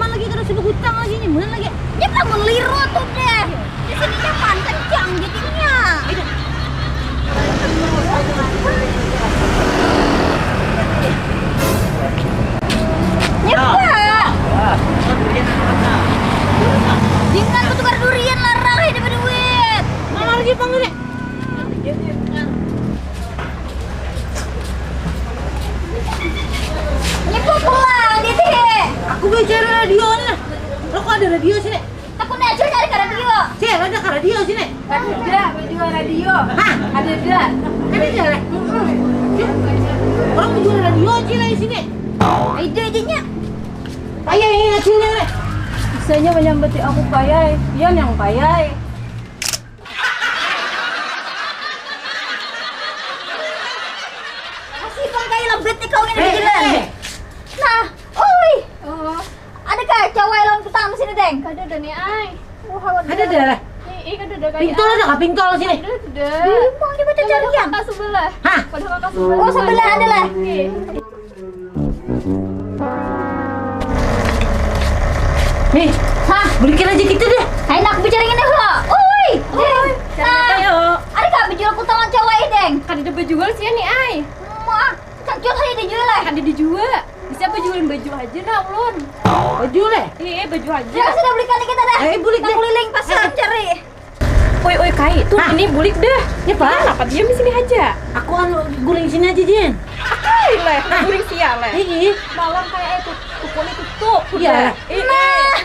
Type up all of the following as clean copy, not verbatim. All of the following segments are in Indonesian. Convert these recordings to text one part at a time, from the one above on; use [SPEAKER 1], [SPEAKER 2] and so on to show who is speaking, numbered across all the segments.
[SPEAKER 1] nyaman lagi kada sudah hutang lagi nyaman lagi. Ya bangun liru tuh deh. Di sininya pan kencang jadinya. Nyepa. Jangan ku tukar durian larang ini berduit. Mana lagi panggil deh. Nyepa pulang dia deh. Aku bicara radio lah. Lo kok ada radio sini? Aku nih aja nyari ke radio. Cek, ada ke radio sini?
[SPEAKER 2] Ada, jual radio.
[SPEAKER 1] Hah?
[SPEAKER 2] Ada.
[SPEAKER 1] Ada jalan? Orang mau jual radio aja lah di sini. Ide-idenya. Payah ini hasilnya nih.
[SPEAKER 2] Bisanya menyambati aku payai, Ian yang payai.
[SPEAKER 1] Kasih bang kayak lembet nih kau ini jalan. Nah, oi.
[SPEAKER 2] Oh,
[SPEAKER 1] Ada kah cewek lawan petang sini, Deng?
[SPEAKER 2] kada ada nih, ay.
[SPEAKER 1] Ada dah.
[SPEAKER 2] Kada ada kayak.
[SPEAKER 1] Pintol ada kah pintol sini?
[SPEAKER 2] Ada.
[SPEAKER 1] Mau dibaca cari yang.
[SPEAKER 2] Kakak sebelah.
[SPEAKER 1] Hah?
[SPEAKER 2] Pada kakak sebelah.
[SPEAKER 1] Oh, sebelah ada lah.
[SPEAKER 2] Oke.
[SPEAKER 1] Nih, hah? Belikan aja kita deh. Ayo nak bicara ini lo. Oi.
[SPEAKER 2] Cari ayo.
[SPEAKER 1] Ada kah dijual potongan cewek, Deng?
[SPEAKER 2] Kada ada jual sih nih, ay.
[SPEAKER 1] Wah, cancut saya dijual lah.
[SPEAKER 2] Kada dijual. Siapa jualin baju aja dah, ulun.
[SPEAKER 1] Baju leh.
[SPEAKER 2] Baju aja.
[SPEAKER 1] Ya sudah belikan kita dah.
[SPEAKER 2] bulik
[SPEAKER 1] Kita
[SPEAKER 2] deh.
[SPEAKER 1] keliling pasar cari.
[SPEAKER 2] Oi, Kai, tuh
[SPEAKER 1] Hah?
[SPEAKER 2] ini bulik dah.
[SPEAKER 1] Ya, Pak.
[SPEAKER 2] Kenapa diam di sini aja?
[SPEAKER 1] Aku guling sini aja, Jen.
[SPEAKER 2] Ay, leh, bulik sial leh.
[SPEAKER 1] Iya.
[SPEAKER 2] Malam kayak itu, tukul itu tuh.
[SPEAKER 1] Iya.
[SPEAKER 2] Nah.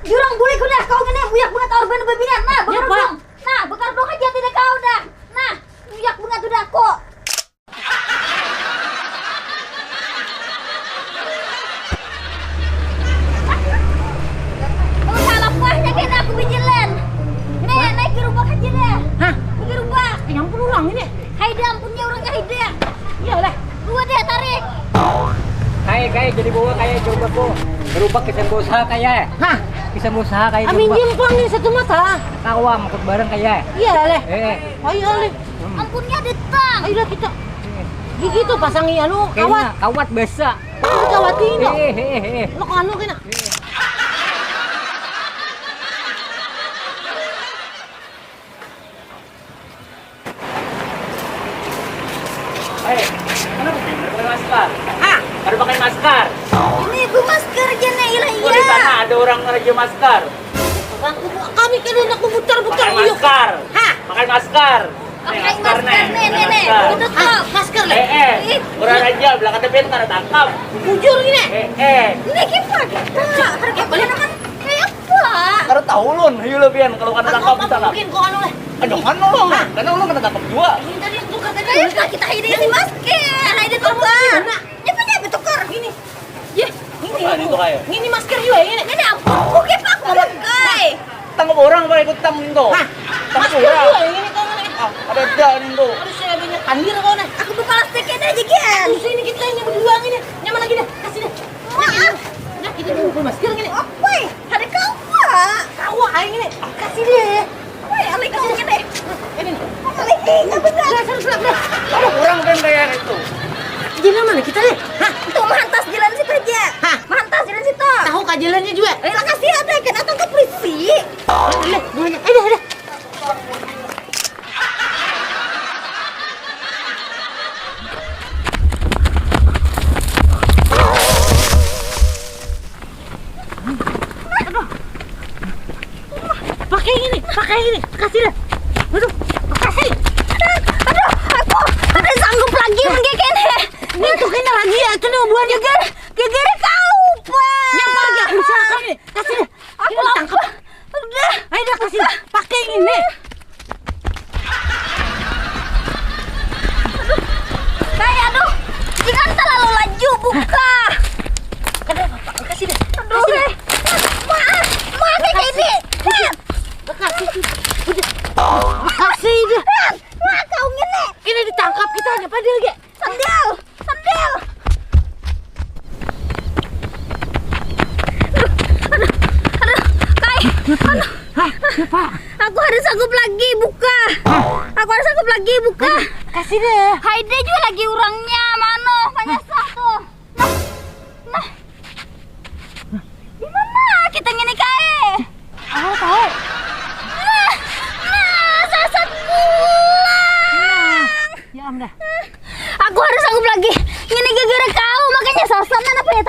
[SPEAKER 1] Jurang bulik udah kau gini buyak bunga orban bebinan. Nah,
[SPEAKER 2] Ya,
[SPEAKER 1] bekar
[SPEAKER 2] Pak.
[SPEAKER 1] dong. Nah, bekar dong aja tidak kau dah. Nah, buyak bunga tuh dah kok. Oh, salah kuahnya kena aku bijilan. Nih, naik ke rumah aja deh.
[SPEAKER 2] Hah?
[SPEAKER 1] Ke rumah.
[SPEAKER 2] Yang pun ulang ini.
[SPEAKER 1] Haida ampunnya orangnya Haida.
[SPEAKER 2] Iya lah.
[SPEAKER 1] Dua deh tarik.
[SPEAKER 3] Kayak jadi bawa kayak coba kok berupa kisah usaha kayak
[SPEAKER 2] Hah?
[SPEAKER 3] kisah usaha kayak
[SPEAKER 2] Amin
[SPEAKER 3] coba
[SPEAKER 2] diam pelangin satu mata.
[SPEAKER 3] tawa makut bareng kayak
[SPEAKER 2] Iya leh.
[SPEAKER 1] Ayo leh. Ampunnya datang.
[SPEAKER 2] Ayo lah kita. Gigi tuh pasangi anu kawat.
[SPEAKER 3] kayaknya kawat besa
[SPEAKER 2] Kawat ini.
[SPEAKER 3] hehehe
[SPEAKER 2] Lo anu kena.
[SPEAKER 3] kenapa sih pakai masker
[SPEAKER 1] Ah,
[SPEAKER 3] baru pakai masker
[SPEAKER 1] ini gue masker aja nih ilah
[SPEAKER 3] kok di sana
[SPEAKER 1] iya.
[SPEAKER 3] ada orang raja masker
[SPEAKER 2] Kami kan hendak memutar-mutar
[SPEAKER 3] pakai masker
[SPEAKER 1] Hah?
[SPEAKER 3] pakai masker
[SPEAKER 1] Pakai masker nih. Betul
[SPEAKER 2] Ah,
[SPEAKER 1] kok.
[SPEAKER 2] masker leh.
[SPEAKER 3] eh orang raja belakang tepian karena tangkap
[SPEAKER 2] Bujur gini.
[SPEAKER 1] Ini kipak kita. Harga beli naman kayak apa?
[SPEAKER 3] karena tahu lun ayo lebihan kalau kena tangkap kita lah
[SPEAKER 2] Mungkin kok anu leh.
[SPEAKER 3] aduh kan lo karena lo kena tangkap juga
[SPEAKER 2] Ini tadi yang tukar tadi.
[SPEAKER 1] Kayak kita Haida si masker. Haida tukar. Ya punya tukar ini.
[SPEAKER 2] Ya,
[SPEAKER 3] Apaan itu kayak
[SPEAKER 2] ini masker juga ini.
[SPEAKER 1] Ini ampun, kok kipak memakai.
[SPEAKER 3] tangkap orang apa ikut tang itu
[SPEAKER 2] Hah?
[SPEAKER 3] tangkap
[SPEAKER 2] Masker
[SPEAKER 3] orang
[SPEAKER 2] juga ini kau nih.
[SPEAKER 3] ada dia itu
[SPEAKER 2] Aduh saya banyak pandir kau nih.
[SPEAKER 1] Aku buka plastiknya aja Gen.
[SPEAKER 2] Terus ini kita ini berdua ini. Nyaman lagi deh. Kasih deh.
[SPEAKER 1] Maaf.
[SPEAKER 2] Nah, kita bungkul masker gini.
[SPEAKER 1] Apa? Ada kau pak.
[SPEAKER 2] Kau aing ini. Kasih deh.
[SPEAKER 1] Woi, alih kau gini.
[SPEAKER 2] Ini.
[SPEAKER 1] Alih nggak benar.
[SPEAKER 3] tangkap orang kan kayak itu
[SPEAKER 2] Jalan mana kita deh? Hah?
[SPEAKER 1] Tuh mahantas jalan situ aja.
[SPEAKER 2] Hah?
[SPEAKER 1] Mahantas jalan situ.
[SPEAKER 2] Tahu kajilannya juga.
[SPEAKER 1] Lah kasih ada kan datang ke polisi.
[SPEAKER 2] Leh, buahnya. Ada. Pakai ini, kasih deh. Aduh, kasih.
[SPEAKER 1] Aduh, aku ada sanggup lagi menggigit.
[SPEAKER 2] Ini tuh kayaknya lagi ya, itu nih buahnya.
[SPEAKER 1] Geger kau, Pak.
[SPEAKER 2] Yang lagi aku usahakan ini. Kasih deh.
[SPEAKER 1] Aku
[SPEAKER 2] Ini tangkap.
[SPEAKER 1] Udah.
[SPEAKER 2] Ayo dah kasih. Pakai ini.
[SPEAKER 1] Kayak aduh. Jangan terlalu laju buka.
[SPEAKER 2] Kasih deh.
[SPEAKER 1] Aduh, maaf kayak ini.
[SPEAKER 2] Kasih. Udah. Kasih deh.
[SPEAKER 1] Wah, kau ngene.
[SPEAKER 2] Ini ditangkap kita hanya padahal ge.
[SPEAKER 1] Sandal.
[SPEAKER 2] Hah, Pak.
[SPEAKER 1] Aku harus sanggup lagi buka. Aku harus sanggup lagi buka.
[SPEAKER 2] Kasih deh.
[SPEAKER 1] Haida juga lagi orangnya mana? Banyak satu. Nah.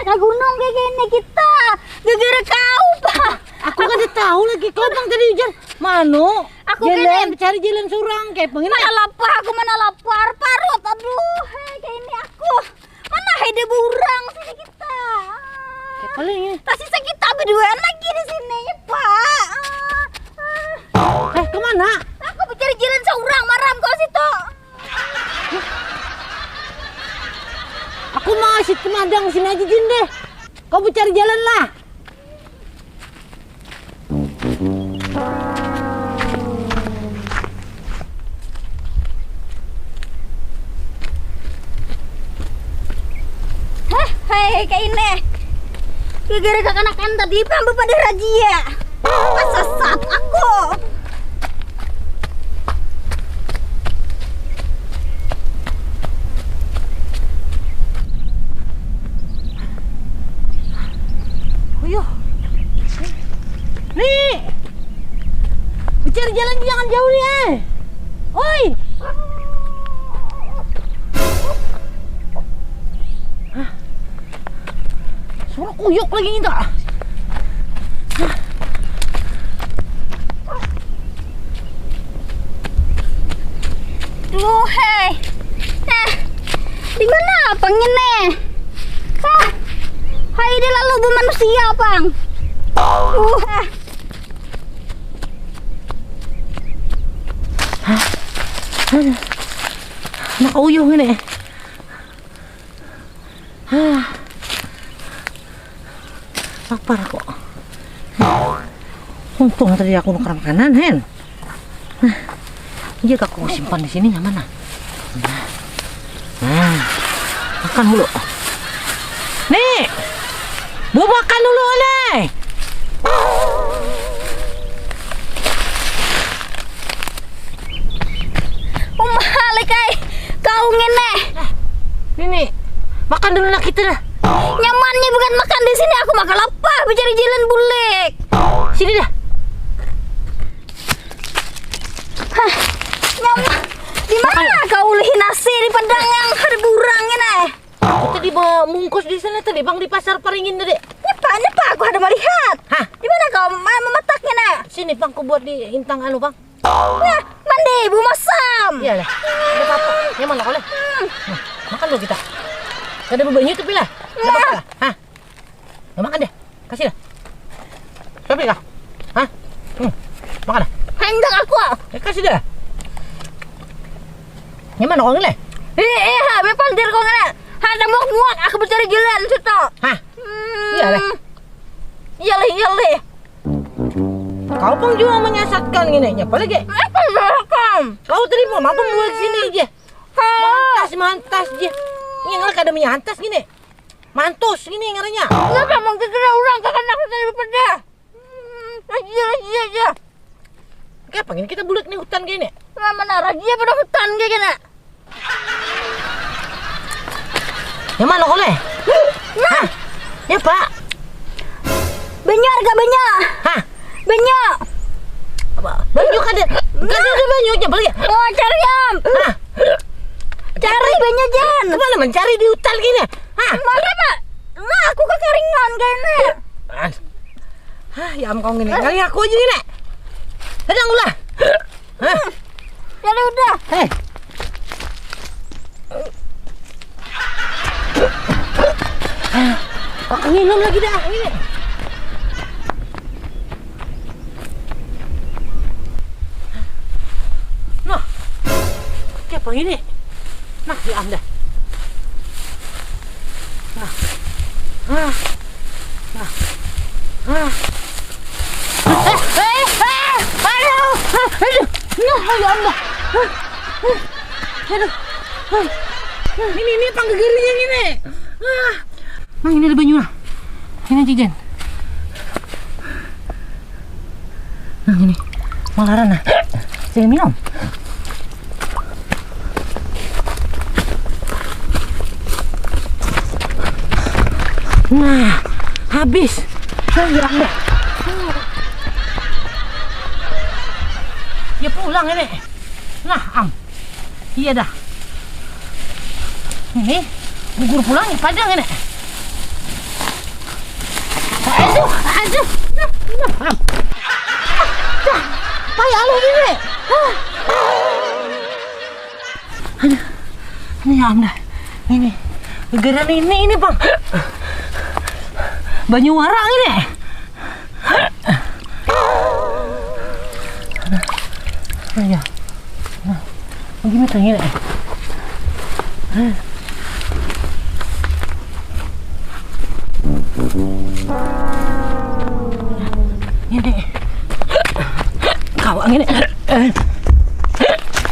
[SPEAKER 1] ke gunung kayak gini kita. Gara-gara kau, Pak.
[SPEAKER 2] Aku kan udah tahu lagi kau bang tadi hujan. Mano?
[SPEAKER 1] Aku
[SPEAKER 2] jalan
[SPEAKER 1] kene-
[SPEAKER 2] cari jalan surang kayak pengen.
[SPEAKER 1] Mana lapar, aku mana lapar. Parut, aduh. Kayak ini aku. Mana ada burang sini kita.
[SPEAKER 2] Kayak paling ya.
[SPEAKER 1] Tak sisa kita berdua lagi di sini ya, Pak.
[SPEAKER 2] Kemana?
[SPEAKER 1] Aku mencari jalan seorang maram kau situ.
[SPEAKER 2] Aku mau situ madang sini aja Jin deh. Kau cari jalan lah.
[SPEAKER 1] Hei, kayak ini. Gara-gara kekanakan tadi pambu pada razia. Kesesat aku.
[SPEAKER 2] Ayo. Nih. Cari jalan jangan jauh nih. Oi. Suara kuyuk lagi ini tak?
[SPEAKER 1] Duh, hei. Di mana abang ini? Hai, dia lalu bu manusia, Bang.
[SPEAKER 2] Nak uyuh ini. Lapar kok. Untung tadi aku nuker makanan, Hen. Iya, aku simpan di sini nyaman nah. Nah, makan dulu. Nih, mau makan dulu nih.
[SPEAKER 1] Mahal kai. Kau ngene.
[SPEAKER 2] Ini, makan dulu lah kita dah.
[SPEAKER 1] Nyamannya bukan makan di sini, aku makan lapar, mencari jalan bulik.
[SPEAKER 2] Sini dah.
[SPEAKER 1] Nyaman. Di mana kau ulihin nasi di padang yang ada burang ini?
[SPEAKER 2] Aku tadi bawa mungkus di sana tadi, Bang, di pasar Paringin tadi.
[SPEAKER 1] Nyepa, aku ada melihat.
[SPEAKER 2] Hah?
[SPEAKER 1] Di mana kau memataknya, Nak?
[SPEAKER 2] Sini, Bang, aku buat di intang anu, Bang.
[SPEAKER 1] Nah, mandi, Bu Masam.
[SPEAKER 2] Iya lah. Ada apa-apa. Yang mana kau lah? Makan dulu kita. Gak ada bebannya tapi lah. Ada apa lah? Hah? Nah, makan deh. Kasih dah. Siapa kah? Hah? Makan dah.
[SPEAKER 1] Hendak aku.
[SPEAKER 2] Kasih dah. Yang mana kau ngele?
[SPEAKER 1] Pandir kau ngene. Ada muak-muak, aku mencari jalan situ.
[SPEAKER 2] Hah? Iya lah.
[SPEAKER 1] Iya leh.
[SPEAKER 2] Kau pun juga menyesatkan gini. Apa lagi?
[SPEAKER 1] Apa belakang?
[SPEAKER 2] Kau tadi mau mampu buat sini aja. Mantas aja. Ini nggak ada minyak antas gini. Mantus gini ngaranya.
[SPEAKER 1] Kenapa mau kira orang kakak nak dari pada? Lagi aja.
[SPEAKER 2] Kenapa gini kita bulat nih hutan gini?
[SPEAKER 1] Mana raja pada hutan kayak gini?
[SPEAKER 2] Yang mana kau leh? Hah? Ya Pak.
[SPEAKER 1] Banyak harga banyak.
[SPEAKER 2] Hah?
[SPEAKER 1] Banyak.
[SPEAKER 2] Apa? Banyak ada. Kan ada banyaknya balik.
[SPEAKER 1] Oh, cari am.
[SPEAKER 2] Hah?
[SPEAKER 1] Cari banyak Jan.
[SPEAKER 2] Kemana mencari di hutan gini? Hah?
[SPEAKER 1] Mana Pak? Nah, aku kekeringan kayaknya.
[SPEAKER 2] Hah, ya am kau gini. Kali aku aja gini. Sedang ulah. Hah?
[SPEAKER 1] Jadi udah.
[SPEAKER 2] Hei. Aku minum lagi dah ini. Nah, apa ini? Nah, di anda. Nah, ya Allah. Ini panggegerinya gini. Nah, ini ada banyu lah. Ini Cijen. Nah, ini. Malaran nah. Saya minum. Nah, habis. Saya hilang deh. Ya pulang ini. Nah, am. Iya dah. Ini gugur pulang ya padang ini. Payah lu ini. Aduh. Ini ya anda. Ini. Gegeran ini bang. Banyu warang ini. Ya. Nah, gimana tuh ini? Ini. Kau angin. Nah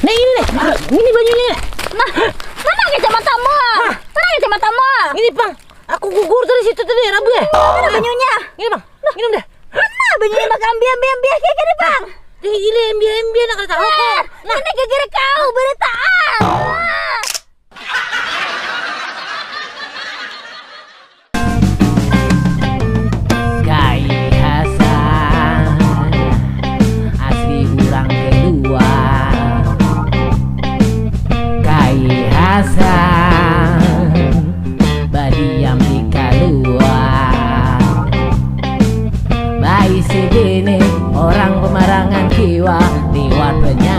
[SPEAKER 2] ini nih. Ini bajunya.
[SPEAKER 1] Nah, mana kacamatamu? Mana kacamatamu?
[SPEAKER 2] Ini bang. Aku gugur dari situ tadi Rabu ya.
[SPEAKER 1] Mana banyunya?
[SPEAKER 2] Ini bang. Minum dah.
[SPEAKER 1] Mana banyunya bakal ambil kayak gini bang?
[SPEAKER 2] Ini embiar nak kata rokok.
[SPEAKER 1] Nah, ini gara-gara kau beritaan.
[SPEAKER 2] Gai Hasan asli urang kedua. Gai Hasan badiam di kaluar. Bayi segini orang pemarangan kiwa liwat penyanyi.